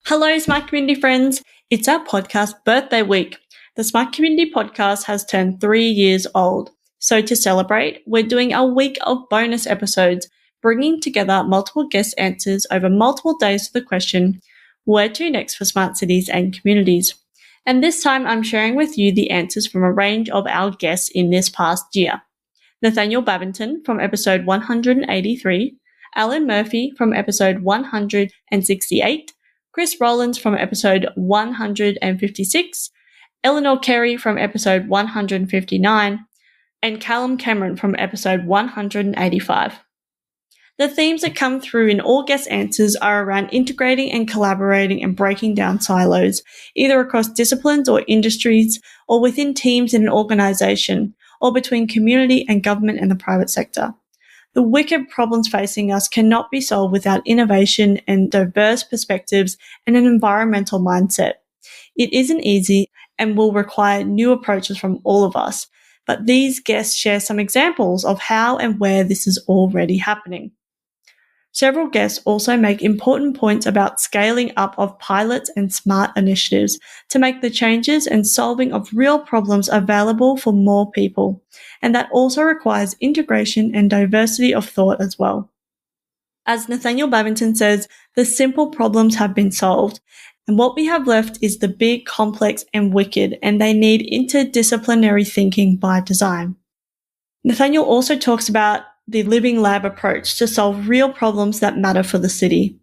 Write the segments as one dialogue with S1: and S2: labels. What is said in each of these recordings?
S1: Hello, Smart Community friends. It's our podcast birthday week. The Smart Community podcast has turned 3 years old. So to celebrate, we're doing a week of bonus episodes, bringing together multiple guest answers over multiple days to the question, where to next for smart cities and communities? And this time I'm sharing with you the answers from a range of our guests in this past year. Nathaniel Bavinton from episode 183, Allan Murphy from episode 168, Chris Rowlands from episode 156, Eleanor Carey from episode 159, and Calum Cameron from episode 185. The themes that come through in all guest answers are around integrating and collaborating and breaking down silos, either across disciplines or industries, or within teams in an organisation, or between community and government and the private sector. The wicked problems facing us cannot be solved without innovation and diverse perspectives and an environmental mindset. It isn't easy and will require new approaches from all of us, but these guests share some examples of how and where this is already happening. Several guests also make important points about scaling up of pilots and smart initiatives to make the changes and solving of real problems available for more people, and that also requires integration and diversity of thought as well. As Nathaniel Bavinton says, the simple problems have been solved, and what we have left is the big, complex, and wicked, and they need interdisciplinary thinking by design. Nathaniel also talks about the living lab approach to solve real problems that matter for the city.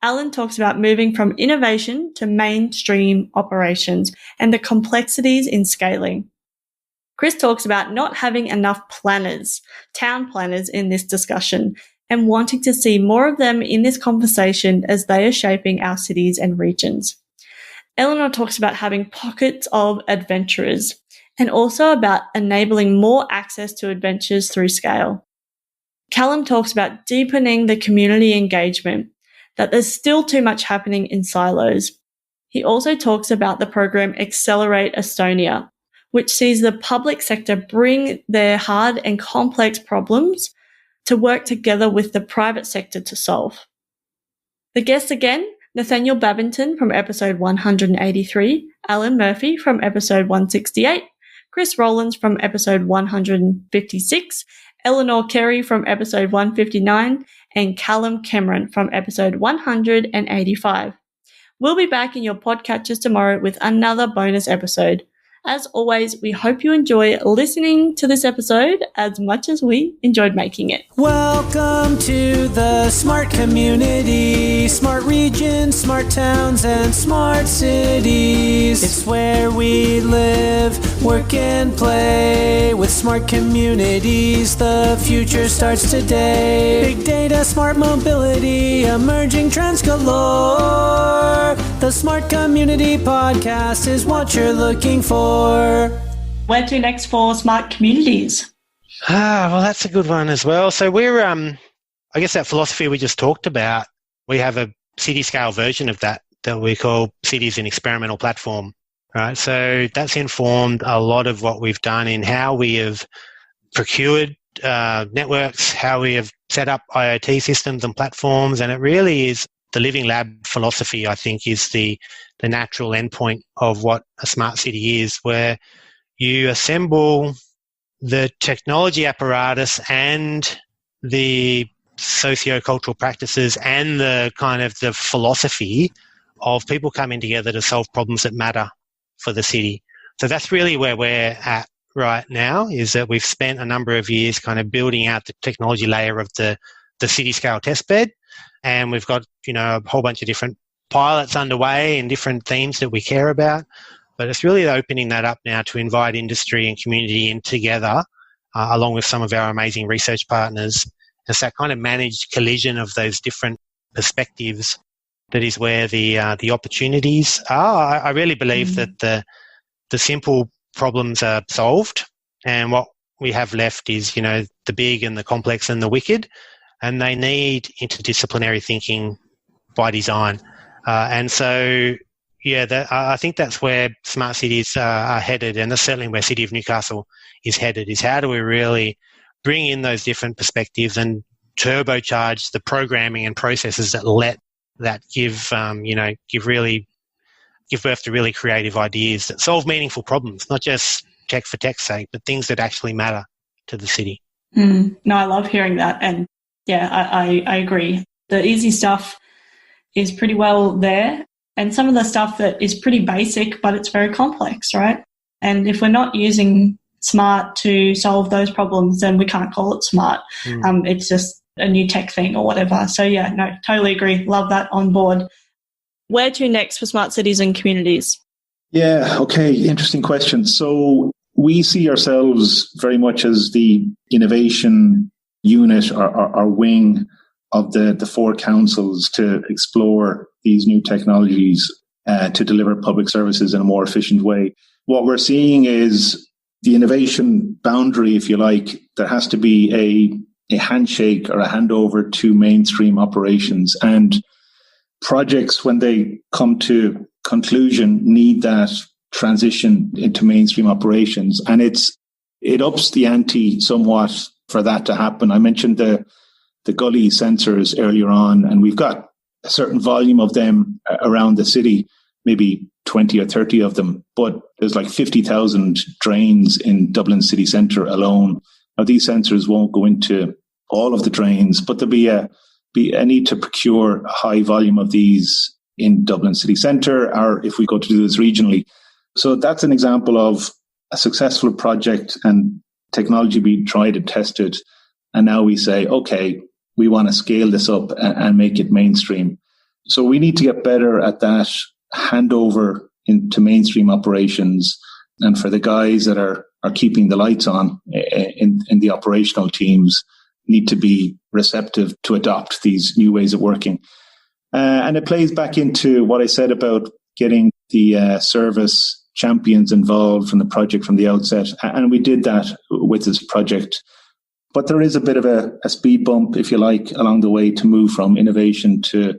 S1: Allan talks about moving from innovation to mainstream operations and the complexities in scaling. Chris talks about not having enough planners, town planners in this discussion, and wanting to see more of them in this conversation as they are shaping our cities and regions. Eleanor talks about having pockets of adventurers and also about enabling more access to adventures through scale. Calum talks about deepening the community engagement, that there's still too much happening in silos. He also talks about the program Accelerate Estonia, which sees the public sector bring their hard and complex problems to work together with the private sector to solve. The guests again, Nathaniel Bavinton from episode 183, Allan Murphy from episode 168, Chris Rowlands from episode 156, Eleanor Carey from episode 159, and Calum Cameron from episode 185. We'll be back in your podcatchers tomorrow with another bonus episode. As always, we hope you enjoy listening to this episode as much as we enjoyed making it.
S2: Welcome to the smart community, smart regions, smart towns, and smart cities. It's where we live, work, and play. With smart communities, the future starts today. Big data, smart mobility, emerging trends galore. The Smart Community Podcast is what you're looking for.
S1: Where to next for smart communities?
S3: Well, that's a good one as well. So we're, I guess that philosophy we just talked about, we have a city scale version of that we call Cities an Experimental Platform, right? So that's informed a lot of what we've done in how we have procured networks, how we have set up IoT systems and platforms, and it really is the living lab philosophy, I think, is the natural endpoint of what a smart city is, where you assemble the technology apparatus and the socio-cultural practices and the kind of the philosophy of people coming together to solve problems that matter for the city. So that's really where we're at right now, is that we've spent a number of years kind of building out the technology layer of the city scale testbed. And we've got, a whole bunch of different pilots underway and different themes that we care about. But it's really opening that up now to invite industry and community in together, along with some of our amazing research partners. It's that kind of managed collision of those different perspectives that is where the opportunities are. I really believe that the simple problems are solved, and what we have left is, the big and the complex and the wicked. And they need interdisciplinary thinking by design. And so, I think that's where smart cities are headed, and that's certainly where City of Newcastle is headed, is how do we really bring in those different perspectives and turbocharge the programming and processes that let that give birth to really creative ideas that solve meaningful problems, not just tech for tech's sake, but things that actually matter to the city.
S1: No, I love hearing that. And yeah, I agree. The easy stuff is pretty well there. And some of the stuff that is pretty basic, but it's very complex, right? And if we're not using smart to solve those problems, then we can't call it smart. It's just a new tech thing or whatever. So yeah, no, totally agree. Love that on board. Where to next for smart cities and communities?
S4: Yeah, okay, interesting question. So we see ourselves very much as the innovation unit or wing of the four councils to explore these new technologies to deliver public services in a more efficient way. What we're seeing is the innovation boundary, if you like. There has to be a handshake or a handover to mainstream operations, and projects, when they come to conclusion, need that transition into mainstream operations, and it ups the ante somewhat for that to happen. I mentioned the gully sensors earlier on, and we've got a certain volume of them around the city, maybe 20 or 30 of them, but there's like 50,000 drains in Dublin city centre alone. Now, these sensors won't go into all of the drains, but there'll be a need to procure a high volume of these in Dublin city centre, or if we go to do this regionally. So that's an example of a successful project and technology being tried and tested. And now we say, okay, we want to scale this up and make it mainstream. So we need to get better at that handover into mainstream operations. And for the guys that are keeping the lights on in the operational teams, need to be receptive to adopt these new ways of working. And it plays back into what I said about getting the service champions involved from the project from the outset. And we did that with this project. But there is a bit of a speed bump, if you like, along the way to move from innovation to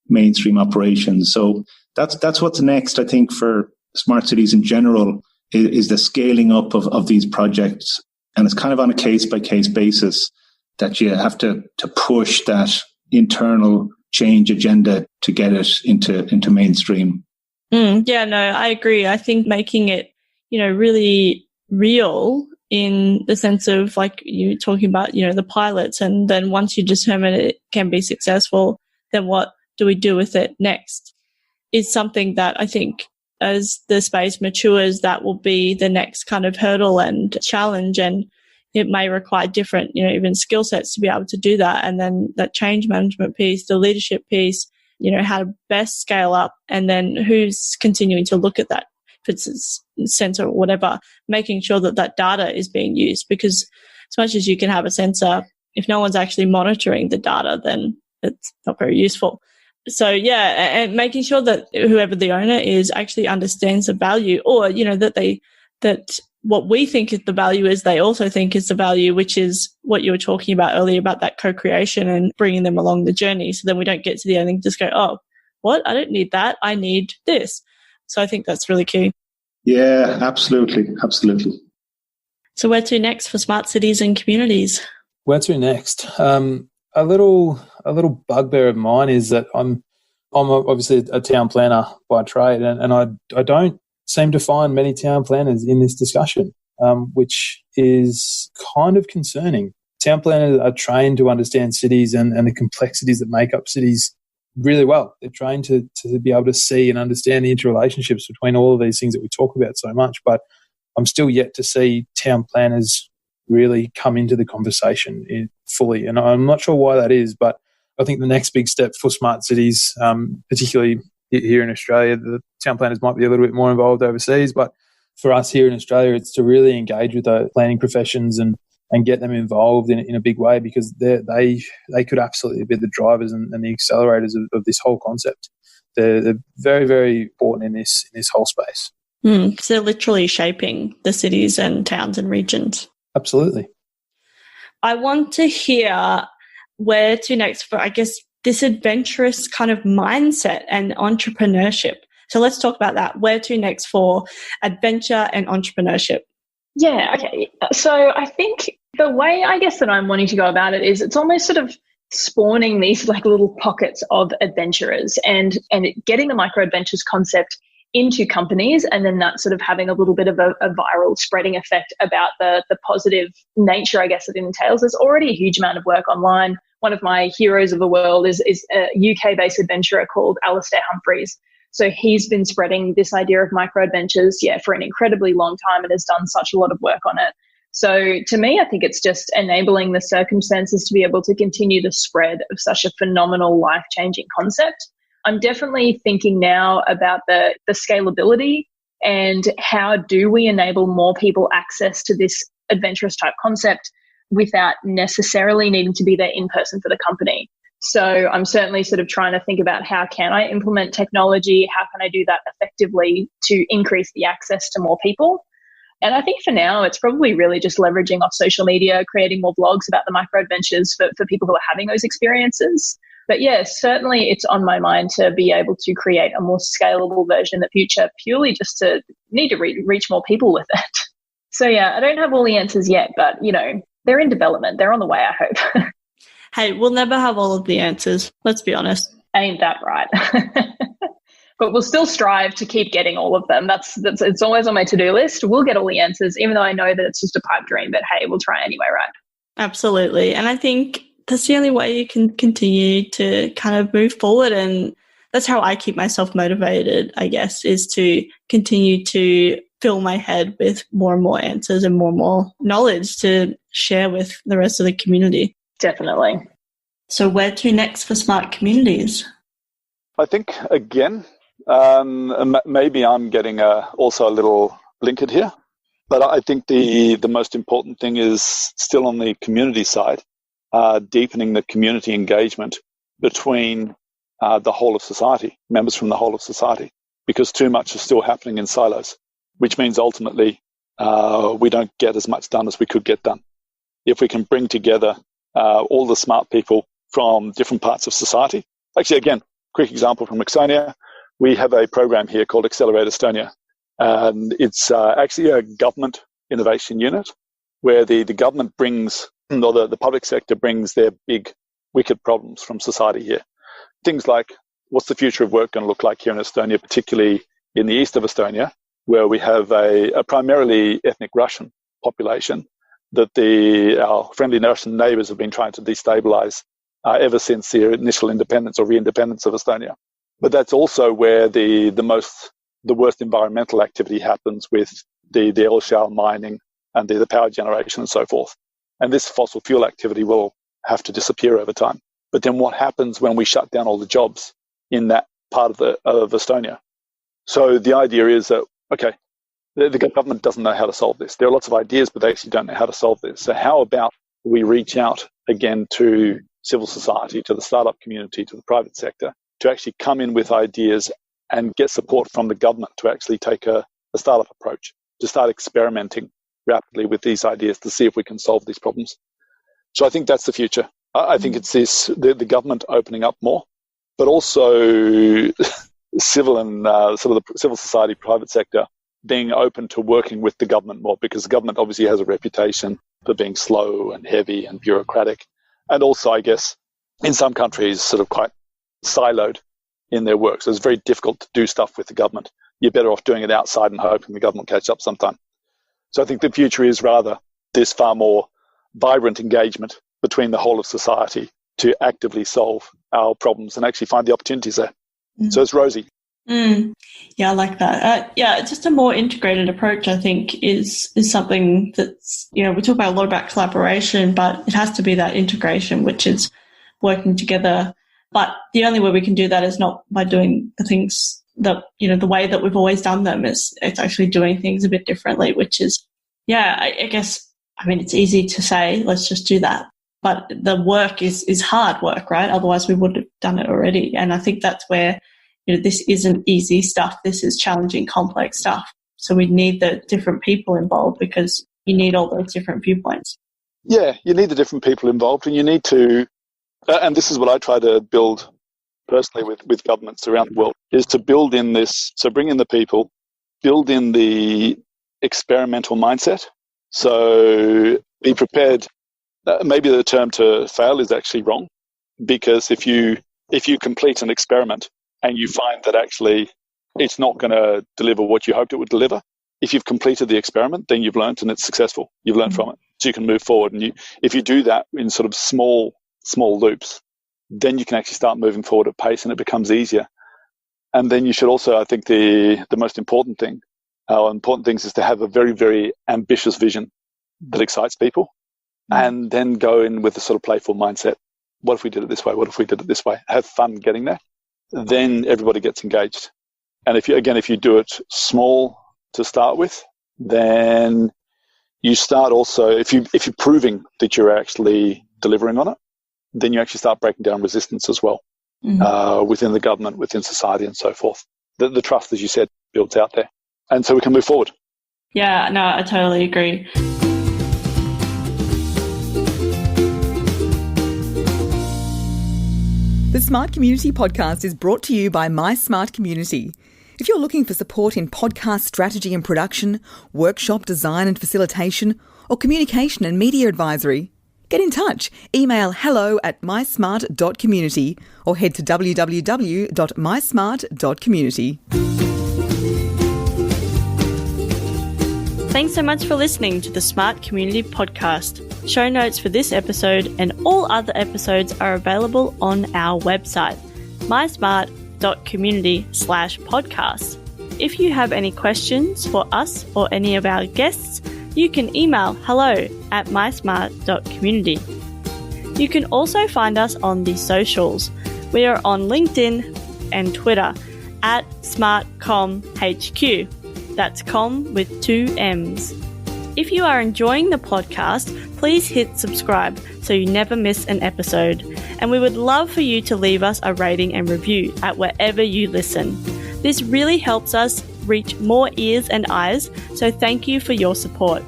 S4: mainstream operations. So that's what's next, I think, for smart cities in general, is the scaling up of these projects. And it's kind of on a case-by-case basis that you have to push that internal change agenda to get it into mainstream.
S1: Yeah, no, I agree. I think making it, really real in the sense of, like you were talking about, the pilots, and then once you determine it can be successful, then what do we do with it next? Is something that I think as the space matures, that will be the next kind of hurdle and challenge, and it may require different, even skill sets to be able to do that. And then that change management piece, the leadership piece, how to best scale up, and then who's continuing to look at that, if it's a sensor or whatever, making sure that data is being used, because as much as you can have a sensor, if no one's actually monitoring the data, then it's not very useful. So yeah, and making sure that whoever the owner is actually understands the value, or, that what we think is the value is they also think is the value, which is what you were talking about earlier about that co-creation and bringing them along the journey. So then we don't get to the end and just go, oh, what? I don't need that. I need this. So I think that's really key.
S4: Yeah, absolutely. Absolutely.
S1: So where to next for smart cities and communities?
S5: Where to next? A little bugbear of mine is that I'm obviously a town planner by trade, and I don't seem to find many town planners in this discussion, which is kind of concerning. Town planners are trained to understand cities and the complexities that make up cities really well. They're trained to be able to see and understand the interrelationships between all of these things that we talk about so much, but I'm still yet to see town planners really come into the conversation fully. And I'm not sure why that is, but I think the next big step for smart cities, particularly here in Australia, the town planners might be a little bit more involved overseas, but for us here in Australia, it's to really engage with the planning professions and get them involved in a big way, because they could absolutely be the drivers and the accelerators of this whole concept. They're very, very important in this whole space.
S1: So they're literally shaping the cities and towns and regions.
S5: Absolutely.
S1: I want to hear where to next for, I guess, this adventurous kind of mindset and entrepreneurship. So let's talk about that. Where to next for adventure and entrepreneurship?
S6: Yeah, okay. So I think the way I guess that I'm wanting to go about it is it's almost sort of spawning these like little pockets of adventurers and getting the micro adventures concept into companies, and then that sort of having a little bit of a viral spreading effect about the positive nature, I guess, it entails. There's already a huge amount of work online. One of my heroes of the world is a UK-based adventurer called Alastair Humphreys. So he's been spreading this idea of micro adventures, for an incredibly long time and has done such a lot of work on it. So to me, I think it's just enabling the circumstances to be able to continue the spread of such a phenomenal, life-changing concept. I'm definitely thinking now about the scalability and how do we enable more people access to this adventurous type concept without necessarily needing to be there in person for the company. So I'm certainly sort of trying to think about how can I implement technology, how can I do that effectively to increase the access to more people. And I think for now, it's probably really just leveraging off social media, creating more blogs about the micro adventures for people who are having those experiences. But certainly it's on my mind to be able to create a more scalable version in the future, purely just to need to reach more people with it. So I don't have all the answers yet, but they're in development. They're on the way, I hope.
S1: Hey, we'll never have all of the answers. Let's be honest.
S6: Ain't that right? But we'll still strive to keep getting all of them. That's it's always on my to-do list. We'll get all the answers, even though I know that it's just a pipe dream. But hey, we'll try anyway, right?
S1: Absolutely. And I think that's the only way you can continue to kind of move forward. And that's how I keep myself motivated, I guess, is to continue to fill my head with more and more answers and more knowledge to share with the rest of the community.
S6: Definitely.
S1: So where to next for smart communities?
S7: I think, again, maybe I'm getting also a little blinkered here, but I think the most important thing is still on the community side, deepening the community engagement between the whole of society, members from the whole of society, because too much is still happening in silos, which means ultimately we don't get as much done as we could get done. If we can bring together all the smart people from different parts of society. Actually, again, quick example from Estonia. We have a program here called Accelerate Estonia. And it's actually a government innovation unit where the government brings, or the public sector brings their big, wicked problems from society here. Things like, what's the future of work going to look like here in Estonia, particularly in the east of Estonia, where we have a primarily ethnic Russian population that our friendly Russian neighbours have been trying to destabilise ever since the initial independence or re-independence of Estonia. But that's also where the worst environmental activity happens with the oil shale mining and the power generation and so forth. And this fossil fuel activity will have to disappear over time. But then what happens when we shut down all the jobs in that part of Estonia? So the idea is that, okay, the government doesn't know how to solve this. There are lots of ideas, but they actually don't know how to solve this. So how about we reach out again to civil society, to the startup community, to the private sector, to actually come in with ideas and get support from the government to actually take a startup approach, to start experimenting rapidly with these ideas to see if we can solve these problems. So I think that's the future. I think it's the government opening up more, but also civil and sort of the civil society, private sector being open to working with the government more, because the government obviously has a reputation for being slow and heavy and bureaucratic. And also, I guess, in some countries, sort of quite siloed in their work. So it's very difficult to do stuff with the government. You're better off doing it outside and hoping the government will catch up sometime. So I think the future is rather this far more vibrant engagement between the whole of society to actively solve our problems and actually find the opportunities there. So it's rosy.
S1: Yeah, I like that. Just a more integrated approach, I think, is something that's, we talk about a lot about collaboration, but it has to be that integration, which is working together. But the only way we can do that is not by doing the things that, the way that we've always done them. It's actually doing things a bit differently, which is, I guess, it's easy to say, let's just do that. But the work is hard work, right? Otherwise we would have done it already. And I think that's where, this isn't easy stuff. This is challenging, complex stuff. So we need the different people involved because you need all those different viewpoints.
S7: Yeah, you need the different people involved, and you need to, and this is what I try to build personally with governments around the world, is to build in this, so bring in the people, build in the experimental mindset. So be prepared. Maybe the term to fail is actually wrong, because if you complete an experiment and you find that actually it's not going to deliver what you hoped it would deliver, if you've completed the experiment, then you've learned and it's successful. You've learned from it, so you can move forward. And if you do that in sort of small loops, then you can actually start moving forward at pace, and it becomes easier. And then you should also, I think, the most important thing, important things is to have a very, very ambitious vision that excites people, and then go in with a sort of playful mindset. What if we did it this way? What if we did it this way? Have fun getting there. Then everybody gets engaged. And if you do it small to start with, then you start also, if you're proving that you're actually delivering on it, then you actually start breaking down resistance as well, within the government, within society, and so forth. The trust, as you said, builds out there. And so we can move forward.
S1: Yeah, no, I totally agree.
S8: The Smart Community podcast is brought to you by My Smart Community. If you're looking for support in podcast strategy and production, workshop design and facilitation, or communication and media advisory, get in touch. Email hello@mysmart.community or head to www.mysmart.community.
S1: Thanks so much for listening to the Smart Community Podcast. Show notes for this episode and all other episodes are available on our website, mysmart.community/podcast. If you have any questions for us or any of our guests, you can email hello@mysmart.community. You can also find us on the socials. We are on LinkedIn and Twitter @SmartComHQ. That's com with 2 M's. If you are enjoying the podcast, please hit subscribe so you never miss an episode. And we would love for you to leave us a rating and review at wherever you listen. This really helps us reach more ears and eyes, so thank you for your support.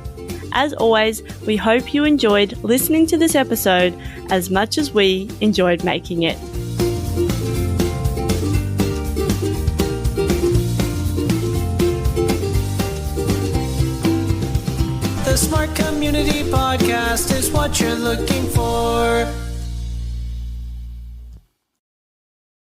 S1: As always, we hope you enjoyed listening to this episode as much as we enjoyed making it.
S2: The Smart Community Podcast is what you're looking for.